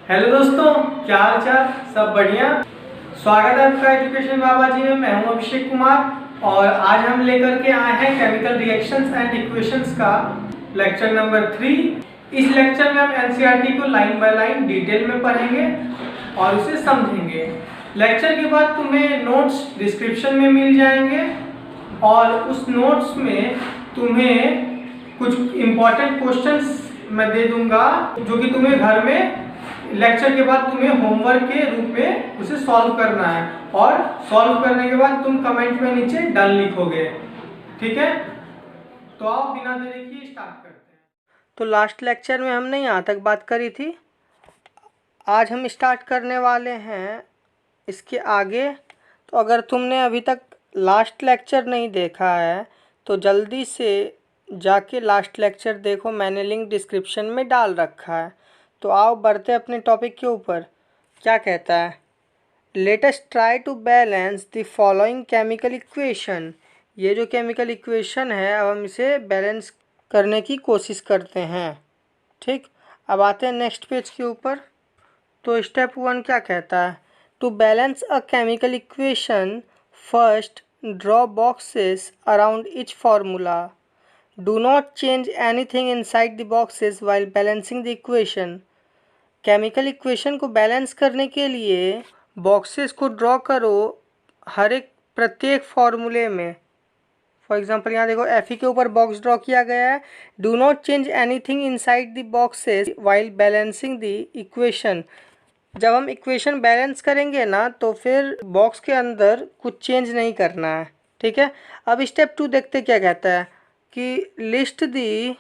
Hello दोस्तों, क्या हाल चाल? सब बढ़िया। स्वागत है आपका एजुकेशन बाबा जी में। मैं हूं अभिषेक कुमार और आज हम लेकर के आए हैं केमिकल रिएक्शंस एंड इक्वेशंस का लेक्चर नंबर 3। इस लेक्चर में हम एनसीईआरटी को लाइन बाय लाइन डिटेल में पढ़ेंगे और उसे समझेंगे। लेक्चर के बाद तुम्हें नोट्स डिस्क्रिप्शन में मिल जाएंगे और उस नोट्स में तुम्हें कुछ इम्पोर्टेंट क्वेश्चंस मैं दे दूंगा जो कि तुम्हें घर में लेक्चर के बाद तुम्हें होमवर्क के रूप में उसे सॉल्व करना है और सॉल्व करने के बाद तुम कमेंट में नीचे डन लिखोगे। ठीक है, तो आओ बिना देरी किए स्टार्ट करते हैं। तो लास्ट लेक्चर में हमने यहाँ तक बात करी थी। आज हम स्टार्ट करने वाले हैं इसके आगे। तो अगर तुमने अभी तक लास्ट लेक्चर नहीं देखा है तो जल्दी से जाके लास्ट लेक्चर देखो, मैंने लिंक डिस्क्रिप्शन में डाल रखा है। तो आओ बढ़ते अपने टॉपिक के ऊपर। क्या कहता है, let us try to balance the following chemical equation. ये जो केमिकल इक्वेशन है अब हम इसे बैलेंस करने की कोशिश करते हैं। ठीक, अब आते हैं नेक्स्ट पेज के ऊपर। तो स्टेप 1 क्या कहता है, to balance a chemical equation first draw boxes around each formula. Do not change anything inside the boxes while balancing the equation. Chemical equation को बैलेंस करने के लिए बॉक्सेस को ड्रॉ करो हर एक प्रत्येक फॉर्मूले में। फॉर एग्जांपल यहाँ देखो Fe के ऊपर बॉक्स ड्रॉ किया गया है। Do not change anything inside the boxes while balancing the equation. जब हम इक्वेशन बैलेंस करेंगे ना तो फिर बॉक्स के अंदर कुछ चेंज नहीं करना है। ठीक है, अब स्टेप 2 देखते क्या कहता है कि list the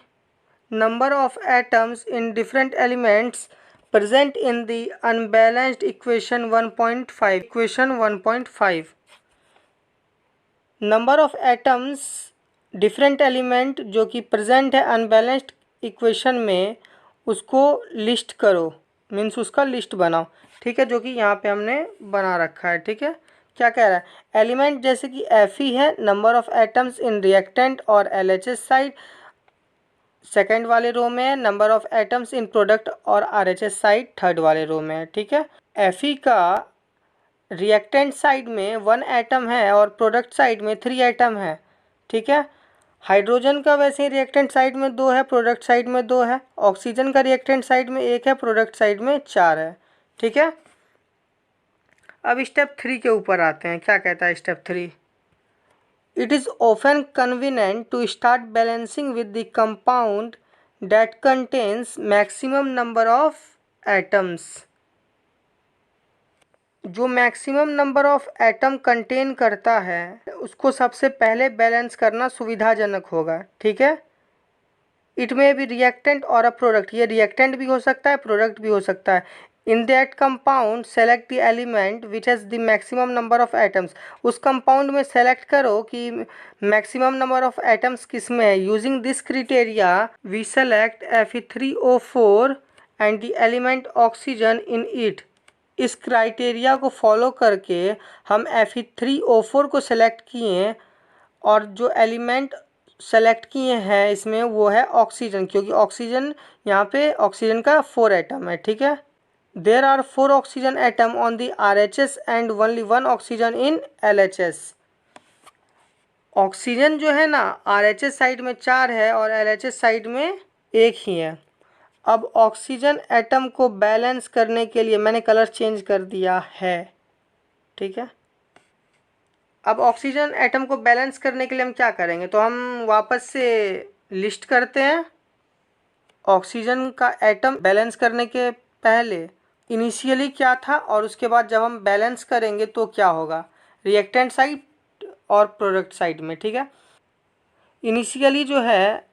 number of atoms in different elements present in the unbalanced equation 1.5 number of atoms different element जो कि प्रेजेंट है अनबैलेंस्ड इक्वेशन में उसको लिस्ट करो, मीन्स उसका लिस्ट बनाओ। ठीक है, जो कि यहाँ पे हमने बना रखा है। ठीक है, क्या कह रहा है, एलिमेंट जैसे कि Fe है, number of atoms in reactant और LHS साइड सेकेंड वाले रो में है, number of atoms in product और RHS साइड थर्ड वाले रो में है। ठीक है, Fe का रिएक्टेंट साइड में 1 एटम है और प्रोडक्ट साइड में 3 एटम है। ठीक है, हाइड्रोजन का वैसे ही रिएक्टेंट साइड में 2 है, प्रोडक्ट साइड में 2 है। ऑक्सीजन का रिएक्टेंट साइड में 1 है, प्रोडक्ट साइड में 4 है। ठीक है, अब स्टेप 3 के ऊपर आते हैं। क्या कहता है step 3, it is often convenient to start balancing with the compound that contains maximum number of atoms। जो maximum number of atom contain करता है उसको सबसे पहले बैलेंस करना सुविधाजनक होगा। ठीक है, इट में भी रिएक्टेंट और अ प्रोडक्ट, ये रिएक्टेंट भी हो सकता है, प्रोडक्ट भी हो सकता है। In that compound select the element which has the maximum number of atoms. उस कंपाउंड में सेलेक्ट करो कि मैक्सिमम नंबर ऑफ एटम्स किस में है। Using this criteria we select Fe3O4 and the element oxygen in it. इस criteria को follow करके हम Fe3O4 को सेलेक्ट किए और जो एलिमेंट सेलेक्ट किए हैं इसमें वो है ऑक्सीजन, क्योंकि ऑक्सीजन यहाँ पे ऑक्सीजन का 4 एटम है। ठीक है, there are 4 oxygen atom on the RHS and only 1 oxygen in LHS। Oxygen जो है ना RHS साइड में 4 है और LHS साइड में 1 ही है। अब ऑक्सीजन एटम को बैलेंस करने के लिए मैंने कलर चेंज कर दिया है। ठीक है, अब ऑक्सीजन एटम को बैलेंस करने के लिए हम क्या करेंगे, तो हम वापस से लिस्ट करते हैं। ऑक्सीजन का एटम बैलेंस करने के पहले इनिशियली क्या था और उसके बाद जब हम बैलेंस करेंगे तो क्या होगा, रिएक्टेंट साइड और प्रोडक्ट साइड में। ठीक है, इनिशियली जो है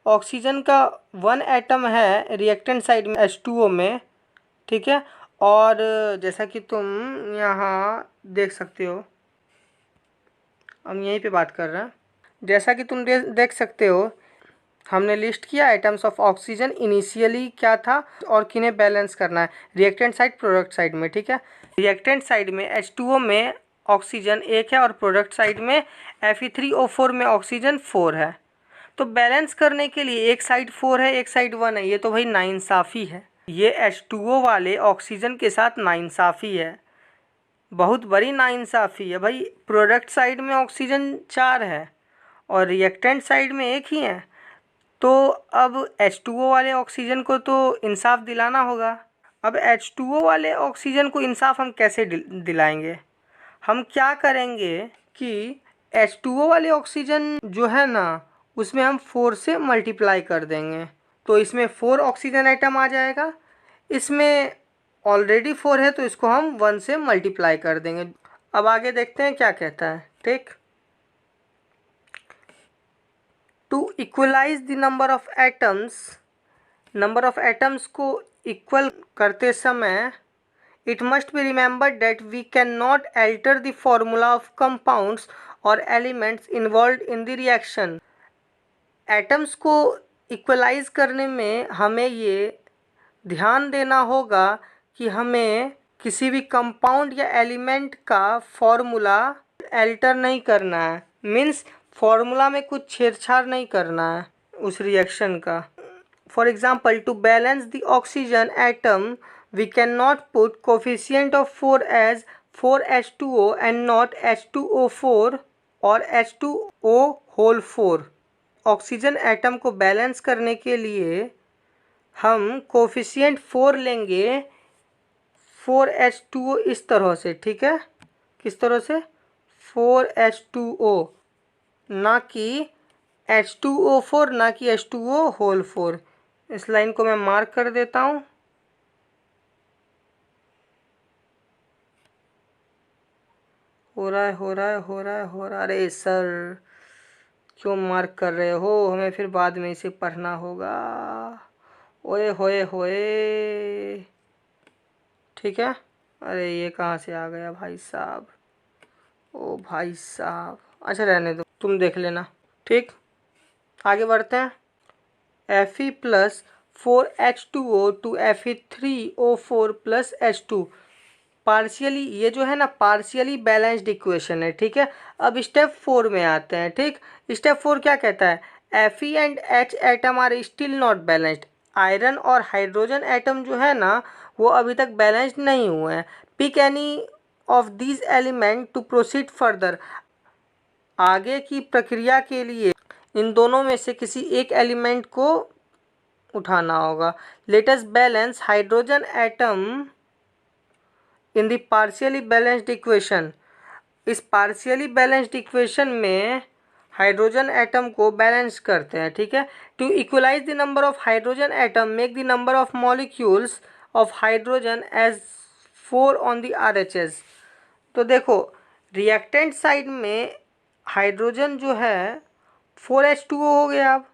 ऑक्सीजन का 1 एटम है रिएक्टेंट साइड में H2O में। ठीक है, और जैसा कि तुम यहाँ देख सकते हो, हम यहीं पे बात कर रहे हैं। जैसा कि तुम देख सकते हो हमने लिस्ट किया आइटम्स ऑफ ऑक्सीजन इनिशियली क्या था और किन्हें बैलेंस करना है, रिएक्टेंट साइड प्रोडक्ट साइड में। ठीक है, रिएक्टेंट साइड में H2O में ऑक्सीजन 1 है और प्रोडक्ट साइड में Fe3O4 में ऑक्सीजन 4 है। तो बैलेंस करने के लिए एक साइड 4 है एक साइड 1 है, ये तो भाई नाइंसाफ़ी है। ये H2O वाले ऑक्सीजन के साथ नाइंसाफ़ी है, बहुत बड़ी नाइंसाफ़ी है भाई। प्रोडक्ट साइड में ऑक्सीजन 4 है और रिएक्टेंट साइड में 1 ही है, तो अब H2O वाले ऑक्सीजन को तो इंसाफ दिलाना होगा। अब H2O वाले ऑक्सीजन को इंसाफ हम कैसे दिलाएंगे? हम क्या करेंगे कि H2O वाले ऑक्सीजन जो है ना, उसमें हम 4 से मल्टीप्लाई कर देंगे, तो इसमें 4 ऑक्सीजन आइटम आ जाएगा। इसमें ऑलरेडी 4 है तो इसको हम 1 से मल्टीप्लाई कर देंगे। अब आगे देखते हैं क्या कहता है। ठीक, to equalise the number of atoms को इक्वल करते समय it must be remembered that we cannot alter the formula of compounds or elements involved in the reaction. Atoms को इक्वलाइज करने में हमें ये ध्यान देना होगा कि हमें किसी भी कंपाउंड या एलिमेंट का फॉर्मूला अल्टर नहीं करना है, मीन्स फॉर्मूला में कुछ छेड़छाड़ नहीं करना है उस रिएक्शन का। For example, to balance the oxygen atom we cannot put coefficient of 4 as 4H2O and not H2O4 और H2O whole 4। ऑक्सीजन एटम को बैलेंस करने के लिए हम कोफिशिएंट 4 लेंगे 4H2O इस तरह से। ठीक है, किस तरह से? 4H2O, ना कि H2O4, ना कि H2O whole 4। इस लाइन को मैं मार्क कर देता हूँ। हो रहा है। अरे सर, क्यों मार्क कर रहे हो? हमें फिर बाद में इसे पढ़ना होगा। ओए होए होए। ठीक है, अरे ये कहाँ से आ गया भाई साहब? ओ भाई साहब, अच्छा रहने दो, तुम देख लेना। ठीक, आगे बढ़ते हैं। Fe plus 4H2O to Fe3O4 plus H2 partially, ये जो है ना पार्शियली बैलेंस्ड इक्वेशन है। ठीक है, अब स्टेप 4 में आते हैं। ठीक, स्टेप 4 क्या कहता है? Fe and H atom are still not balanced. Iron और हाइड्रोजन एटम जो है ना, वो अभी तक बैलेंस्ड नहीं हुए हैं। Pick any of these element to proceed further. आगे की प्रक्रिया के लिए इन दोनों में से किसी एक एलिमेंट को उठाना होगा। Let us balance hydrogen atom in the partially balanced equation. इस पार्शियली बैलेंस्ड इक्वेशन में हाइड्रोजन एटम को बैलेंस करते हैं। ठीक है, to equalise the number of hydrogen atom make the number of molecules of hydrogen as 4 on the RHS। तो देखो, reactant side में हाइड्रोजन जो है 4H2O हो गया। अब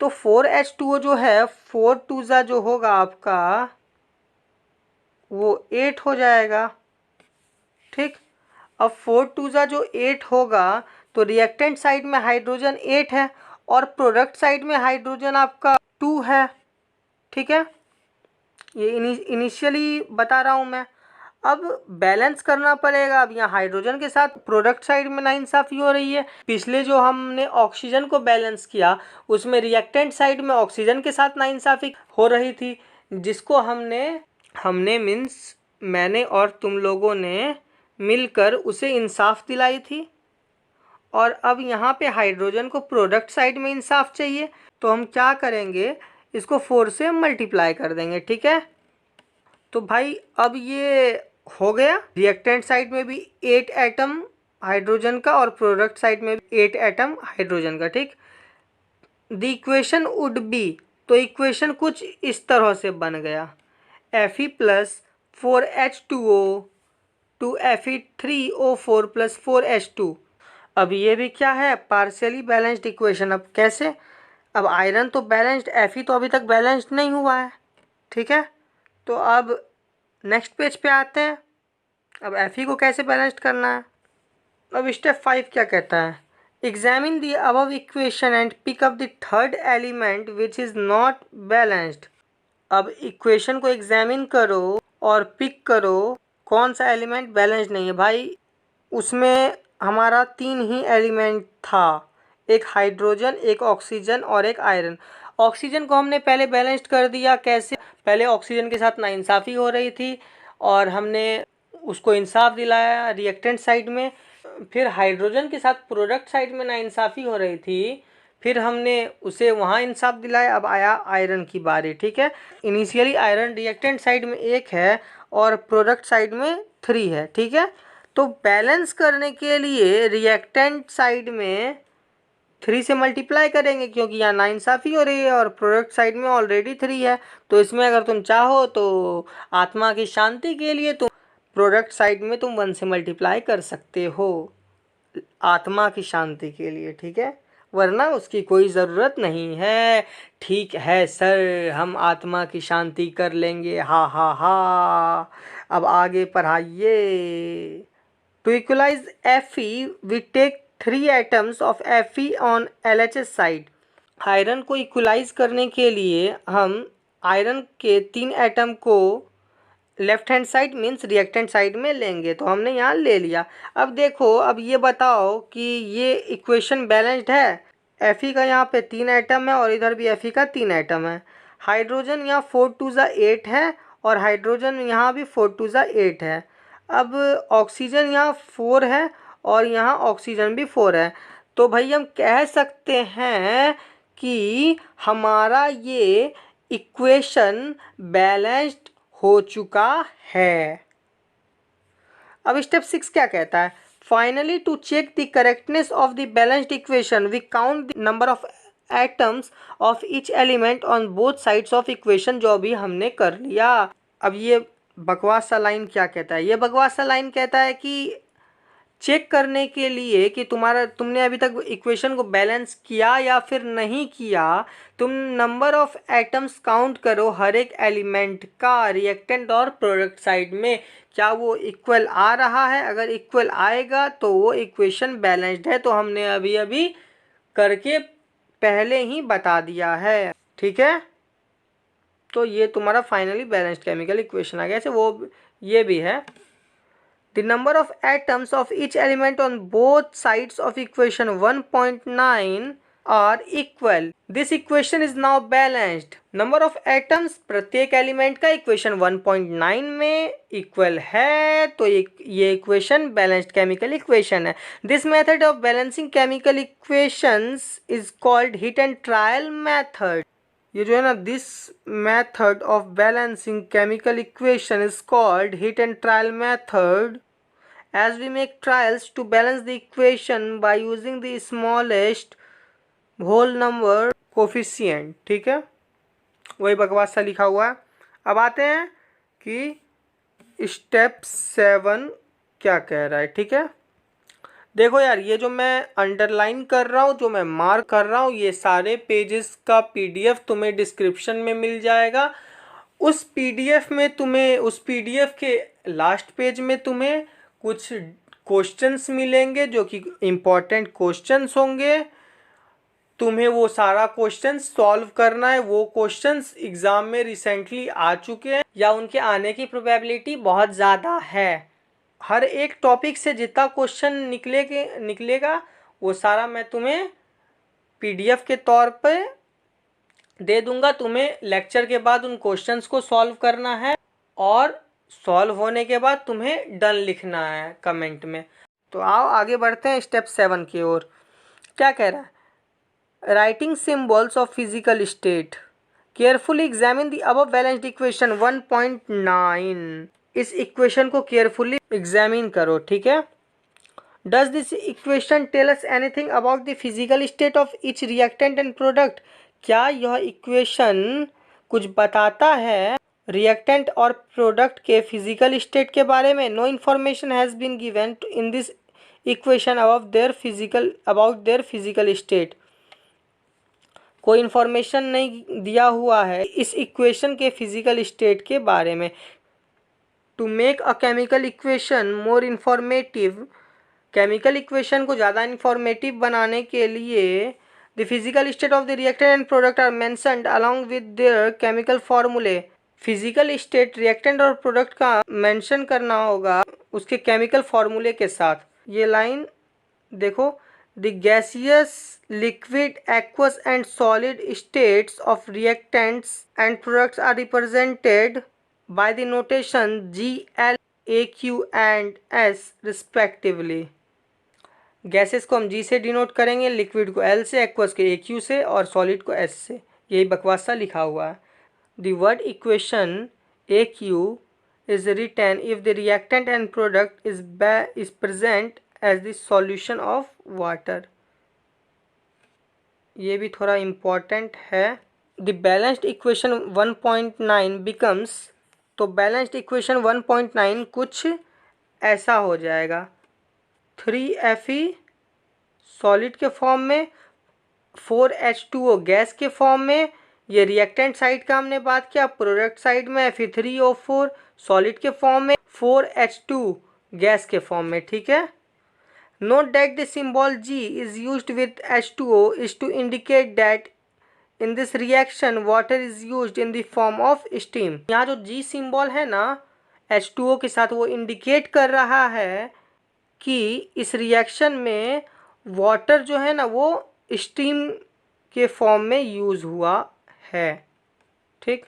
तो 4H2O जो है 4 2 जो होगा आपका वो 8 हो जाएगा। ठीक, अब 4 2 जो 8 होगा तो रिएक्टेंट साइड में हाइड्रोजन 8 है और प्रोडक्ट साइड में हाइड्रोजन आपका 2 है। ठीक है, ये इनिशियली बता रहा हूँ मैं। अब बैलेंस करना पड़ेगा। अब यहाँ हाइड्रोजन के साथ प्रोडक्ट साइड में नाइंसाफ़ी हो रही है। पिछले जो हमने ऑक्सीजन को बैलेंस किया उसमें रिएक्टेंट साइड में ऑक्सीजन के साथ नाइंसाफ़ी हो रही थी, जिसको हमने मीन्स मैंने और तुम लोगों ने मिलकर उसे इंसाफ दिलाई थी। और अब यहाँ पे हाइड्रोजन को प्रोडक्ट साइड में इंसाफ चाहिए, तो हम क्या करेंगे? इसको 4 से मल्टीप्लाई कर देंगे। ठीक है, तो भाई अब ये हो गया। रिएक्टेंट साइड में भी 8 एटम हाइड्रोजन का और प्रोडक्ट साइड में भी 8 एटम हाइड्रोजन का। ठीक, द इक्वेशन वुड बी, तो इक्वेशन कुछ इस तरह से बन गया। Fe plus 4H2O to Fe3O4 plus 4H2। अब ये भी क्या है? Partially balanced equation. अब कैसे? अब आयरन तो बैलेंस्ड, Fe तो अभी तक बैलेंस्ड नहीं हुआ है। ठीक है, तो अब नेक्स्ट पेज पे आते हैं। अब Fe को कैसे बैलेंस्ड करना है? अब स्टेप 5 क्या कहता है? Examine the above equation and pick up the third element which is not balanced. अब इक्वेशन को एग्जामिन करो और पिक करो कौन सा एलिमेंट बैलेंस्ड नहीं है। भाई उसमें हमारा 3 ही एलिमेंट था, एक हाइड्रोजन, एक ऑक्सीजन और एक आयरन। ऑक्सीजन को हमने पहले बैलेंस्ड कर दिया। कैसे? पहले ऑक्सीजन के साथ नाइंसाफ़ी हो रही थी और हमने उसको इंसाफ दिलाया रिएक्टेंट साइड में। फिर हाइड्रोजन के साथ प्रोडक्ट साइड में नाइंसाफ़ी हो रही थी, फिर हमने उसे वहाँ इंसाफ दिलाया। अब आया आयरन की बारी, ठीक है। इनिशियली आयरन रिएक्टेंट साइड में 1 है और प्रोडक्ट साइड में 3 है, ठीक है। तो बैलेंस करने के लिए रिएक्टेंट साइड में 3 से मल्टीप्लाई करेंगे, क्योंकि यहाँ नाइंसाफ़ी हो रही है और प्रोडक्ट साइड में ऑलरेडी 3 है। तो इसमें अगर तुम चाहो तो आत्मा की शांति के लिए तुम प्रोडक्ट साइड में तुम 1 से मल्टीप्लाई कर सकते हो, आत्मा की शांति के लिए, ठीक है, वरना उसकी कोई ज़रूरत नहीं है। ठीक है सर, हम आत्मा की शांति कर लेंगे, हा हा हा। अब आगे पढ़ाइए। To equalise Fe we take 3 atoms of Fe on LHS side. Iron को इक्वलाइज करने के लिए हम आयरन के 3 एटम को left hand side means reactant side में लेंगे। तो हमने यहाँ ले लिया। अब देखो, अब ये बताओ कि ये इक्वेशन बैलेंस्ड है। Fe का यहाँ पे 3 एटम है और इधर भी Fe का 3 एटम है। हाइड्रोजन यहाँ 4 2 8 है और हाइड्रोजन यहाँ भी 4 2 8 है। अब ऑक्सीजन यहाँ 4 है और यहाँ ऑक्सीजन भी 4 है। तो भाई हम कह सकते हैं कि हमारा ये इक्वेशन बैलेंस्ड हो चुका है। अब स्टेप 6 क्या कहता है? Finally to check the correctness of the balanced equation we count the number of atoms of each element on both sides of equation, जो भी हमने कर लिया। अब ये बकवास सा लाइन क्या कहता है? ये बकवास सा लाइन कहता है कि चेक करने के लिए कि तुमने अभी तक इक्वेशन को बैलेंस किया या फिर नहीं किया, तुम नंबर ऑफ एटम्स काउंट करो हर एक एलिमेंट का रिएक्टेंट और प्रोडक्ट साइड में, क्या वो इक्वल आ रहा है। अगर इक्वल आएगा तो वो इक्वेशन बैलेंस्ड है। तो हमने अभी अभी करके पहले ही बता दिया है, ठीक है। तो ये तुम्हारा फाइनली बैलेंस्ड केमिकल इक्वेशन आ गया। ऐसे वो ये भी है, the number of atoms of each element on both sides of equation 1.9 are equal. This equation is now balanced. Number of atoms प्रत्येक एलिमेंट का इक्वेशन 1.9 में इक्वल है, तो ये इक्वेशन बैलेंस्ड केमिकल इक्वेशन है। This method of balancing chemical equations is called hit and trial method. ये जो है ना, this method of balancing chemical equation is called hit and trial method as we make trials to balance the equation by using the smallest whole number coefficient, ठीक है। वही बकवास सा लिखा हुआ है। अब आते हैं कि स्टेप 7 क्या कह रहा है, ठीक है। देखो यार, ये जो मैं अंडरलाइन कर रहा हूँ, जो मैं मार्क कर रहा हूँ, ये सारे पेजेस का PDF तुम्हें डिस्क्रिप्शन में मिल जाएगा। उस PDF में तुम्हें, उस PDF के लास्ट पेज में तुम्हें कुछ क्वेश्चंस मिलेंगे जो कि इम्पोर्टेंट क्वेश्चंस होंगे। तुम्हें वो सारा क्वेश्चंस सॉल्व करना है। वो क्वेश्चंस एग्ज़ाम में रिसेंटली आ चुके हैं या उनके आने की प्रोबेबिलिटी बहुत ज़्यादा है। हर एक टॉपिक से जितना क्वेश्चन निकलेगा वो सारा मैं तुम्हें PDF के तौर पे दे दूंगा। तुम्हें लेक्चर के बाद उन क्वेश्चंस को सॉल्व करना है और सॉल्व होने के बाद तुम्हें डन लिखना है कमेंट में। तो आओ आगे बढ़ते हैं स्टेप 7 की ओर। क्या कह रहा है? Writing symbols of physical state, carefully examine the above balanced equation 1.9। इस इक्वेशन को केयरफुली एग्जामिन करो, ठीक है। Does this equation tell us anything about the physical state of each reactant and product? क्या यह इक्वेशन कुछ बताता है रिएक्टेंट और प्रोडक्ट के फिजिकल स्टेट के बारे में? No information has been given in this equation about their physical state. कोई इन्फॉर्मेशन नहीं दिया हुआ है इस इक्वेशन के फिजिकल स्टेट के बारे में। To make a chemical equation more informative, chemical equation को ज़्यादा इन्फॉर्मेटिव बनाने के लिए the physical state of the reactant and product are mentioned along with their chemical formulae. Physical state reactant और प्रोडक्ट का मेंशन करना होगा उसके केमिकल फॉर्मूले के साथ। ये लाइन देखो, the gaseous, liquid, aqueous and solid states of reactants and products are represented by the notation G, L, AQ and S respectively. Gases को हम G से डिनोट करेंगे, लिक्विड को L से, एक्वस को AQ से और सॉलिड को S से। यही बकवास सा लिखा हुआ है। The word equation AQ is written if the reactant and product is present as the solution of water. ये भी थोड़ा इम्पोर्टेंट है। द बैलेंस्ड इक्वेशन 1.9 बिकम्स, तो बैलेंस्ड इक्वेशन 1.9 कुछ ऐसा हो जाएगा। 3Fe सॉलिड के फॉर्म में, 4H2O गैस के फॉर्म में। ये रिएक्टेंट साइड का हमने बात किया। प्रोडक्ट साइड में Fe3O4 सॉलिड के फॉर्म में, 4H2 गैस के फॉर्म में। ठीक है। Note that the symbol G is used with H2O is to indicate that in this reaction water is used in the form of steam. यहाँ जो G symbol है ना H2O के साथ, वो इंडिकेट कर रहा है कि इस रिएक्शन में वाटर जो है ना वो स्टीम के फॉर्म में यूज हुआ है। ठीक।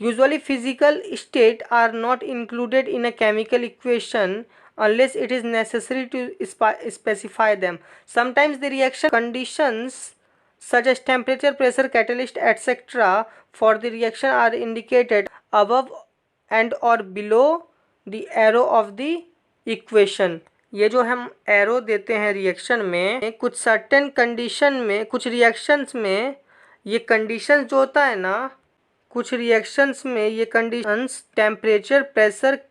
Usually physical state are not included in a chemical equation unless it is necessary to specify them. Sometimes the reaction conditions such as temperature, pressure, catalyst, etc. for the reaction are indicated above and or below the arrow of the equation. ये जो हम arrow देते हैं reaction में, कुछ certain condition में, कुछ reactions में ये कंडीशंस जो होता है ना, कुछ रिएक्शंस में ये कंडीशंस टेम्परेचर, प्रेशर,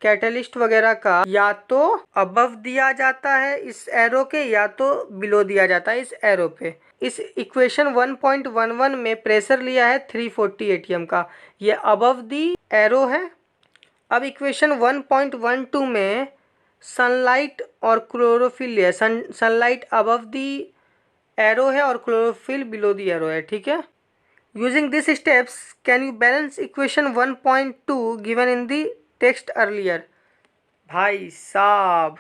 कैटलिस्ट वगैरह का या तो अबव दिया जाता है इस एरो के, या तो बिलो दिया जाता है इस एरो पे। इस इक्वेशन 1.11 में प्रेशर लिया है 340 atm का, ये अबव दी एरो है। अब इक्वेशन 1.12 में सनलाइट और क्लोरोफिल है। सनलाइट अबव दी एरो है और क्लोरोफिल बिलो दी एरो है। ठीक है। Using this steps can you balance equation 1.2 given in the text earlier. भाई साहब,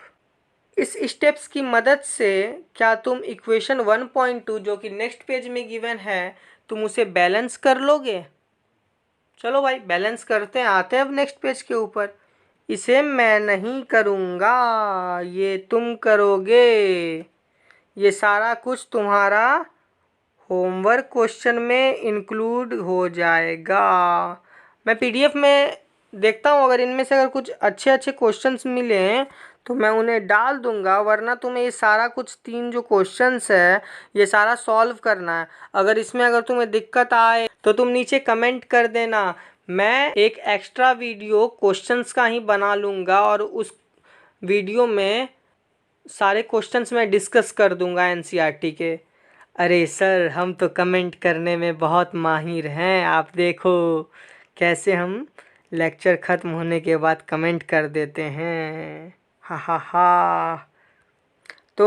इस स्टेप्स की मदद से क्या तुम इक्वेशन 1.2 जो कि नेक्स्ट पेज में गिवन है, तुम उसे बैलेंस कर लोगे? चलो भाई बैलेंस करते हैं, आते हैं अब नेक्स्ट पेज के ऊपर। इसे मैं नहीं करूँगा, ये तुम करोगे। ये सारा कुछ तुम्हारा होमवर्क क्वेश्चन में इंक्लूड हो जाएगा। मैं PDF में देखता हूँ, अगर इनमें से अगर कुछ अच्छे अच्छे क्वेश्चंस मिले तो मैं उन्हें डाल दूंगा, वरना तुम्हें ये सारा कुछ 3 जो क्वेश्चंस है ये सारा सॉल्व करना है। अगर इसमें अगर तुम्हें दिक्कत आए तो तुम नीचे कमेंट कर देना, मैं एक एक्स्ट्रा वीडियो क्वेश्चंस का ही बना लूँगा और उस वीडियो में सारे क्वेश्चंस मैं डिस्कस कर दूंगा NCERT के। अरे सर, हम तो कमेंट करने में बहुत माहिर हैं, आप देखो कैसे हम लेक्चर ख़त्म होने के बाद कमेंट कर देते हैं। हा हा हा। तो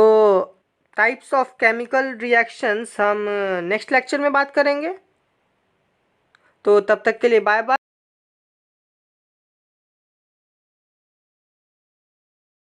टाइप्स ऑफ केमिकल रिएक्शंस हम नेक्स्ट लेक्चर में बात करेंगे। तो तब तक के लिए बाय बाय।